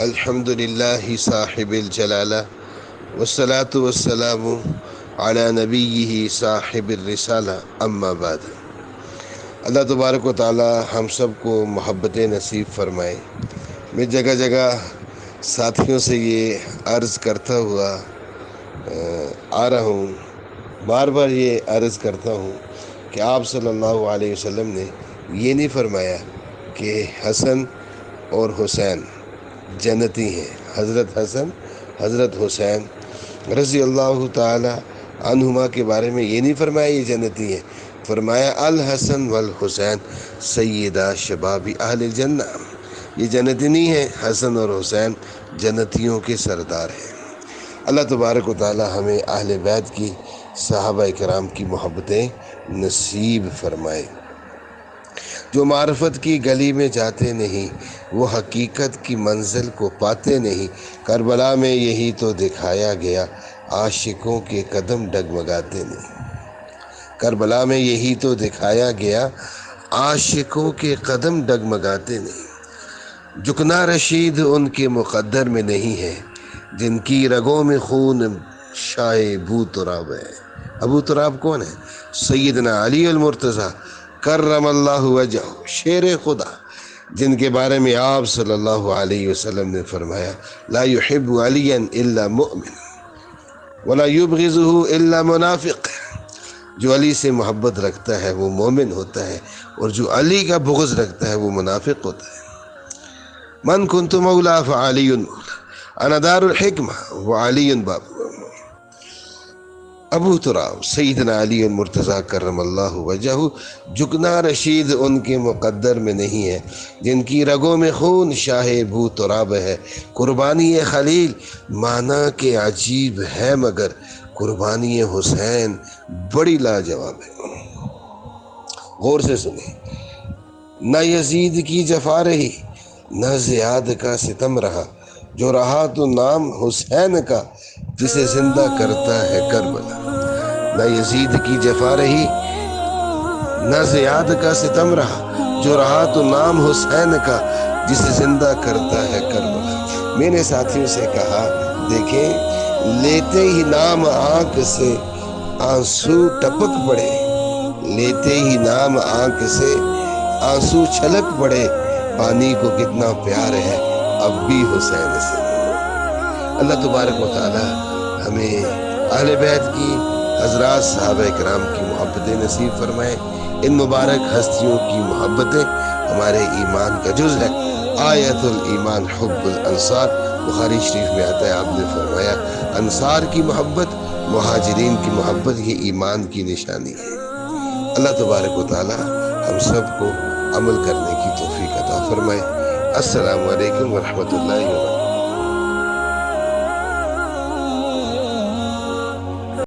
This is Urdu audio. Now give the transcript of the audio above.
الحمد للہ صاحب الجلالہ والصلاة والسلام علی نبیہ صاحب الرسالہ اما بعد۔ اللہ تبارک و تعالی ہم سب کو محبت نصیب فرمائے۔ میں جگہ جگہ ساتھیوں سے یہ عرض کرتا ہوا آ رہا ہوں، بار بار یہ عرض کرتا ہوں کہ آپ صلی اللہ علیہ وسلم نے یہ نہیں فرمایا کہ حسن اور حسین جنتی ہیں۔ حضرت حسن حضرت حسین رضی اللہ تعالی عنہما کے بارے میں یہ نہیں فرمایا یہ جنتی ہیں، فرمایا الحسن والحسین سیدہ شباب اہل الجنہ۔ یہ جنتی نہیں ہے، حسن اور حسین جنتیوں کے سردار ہیں۔ اللہ تبارک و تعالی ہمیں اہل بیت کی، صحابہ کرام کی محبتیں نصیب فرمائے۔ جو معرفت کی گلی میں جاتے نہیں، وہ حقیقت کی منزل کو پاتے نہیں۔ کربلا میں یہی تو دکھایا گیا، عاشقوں کے قدم ڈگمگاتے نہیں۔ کربلا میں یہی تو دکھایا گیا، عاشقوں کے قدم ڈگمگاتے نہیں۔ جھکنا رشید ان کے مقدر میں نہیں ہے، جن کی رگوں میں خون شاہ ابو تراب ہے۔ ابو تراب کون ہے؟ سیدنا علی المرتضیٰ کرم اللہ وجہہ، شیر خدا، جن کے بارے میں آپ صلی اللہ علیہ وسلم نے فرمایا لا يحب علیا الا مؤمن ولا يبغضه الا منافق۔ جو علی سے محبت رکھتا ہے وہ مومن ہوتا ہے، اور جو علی کا بغض رکھتا ہے وہ منافق ہوتا ہے۔ من کنت مولا فعلی مولا، انا دار الحکمہ وعلی باب۔ ابو تراب سیدنا علی المرتضیٰ کرم اللہ وجہہ، جھکنا رشید ان کے مقدر میں نہیں ہے، جن کی رگوں میں خون شاہ ابو تراب ہے۔ قربانی خلیل معنی کے عجیب ہے، مگر قربانی حسین بڑی لاجواب ہے۔ غور سے سنیں۔ نہ یزید کی جفا رہی، نہ زیاد کا ستم رہا، جو رہا تو نام حسین کا، جسے زندہ کرتا ہے کربلا۔ نہ یزید کی جفا رہی، نہ زیاد کا ستم رہا، جو رہا تو نام حسین کا، جسے زندہ کرتا ہے کربلا۔ میں نے ساتھیوں سے کہا دیکھیں، لیتے ہی نام آنکھ سے آنسو ٹپک پڑے، لیتے ہی نام آنکھ سے آنسو چھلک پڑے، پانی کو کتنا پیار ہے اب بھی حسین سے۔ اللہ تبارک و تعالی ہمیں اہل بیت کی، حضرات صحابہ کرام کی محبتیں نصیب فرمائے۔ ان مبارک ہستیوں کی محبتیں ہمارے ایمان کا جز ہے۔ آیت الایمان حب الانصار، بخاری شریف میں آتا ہے، آپ نے فرمایا انصار کی محبت، مہاجرین کی محبت یہ ایمان کی نشانی ہے۔ اللہ تبارک و تعالی ہم سب کو عمل کرنے کی توفیق عطا فرمائے۔ السلام علیکم ورحمۃ اللہ وبرکاتہ۔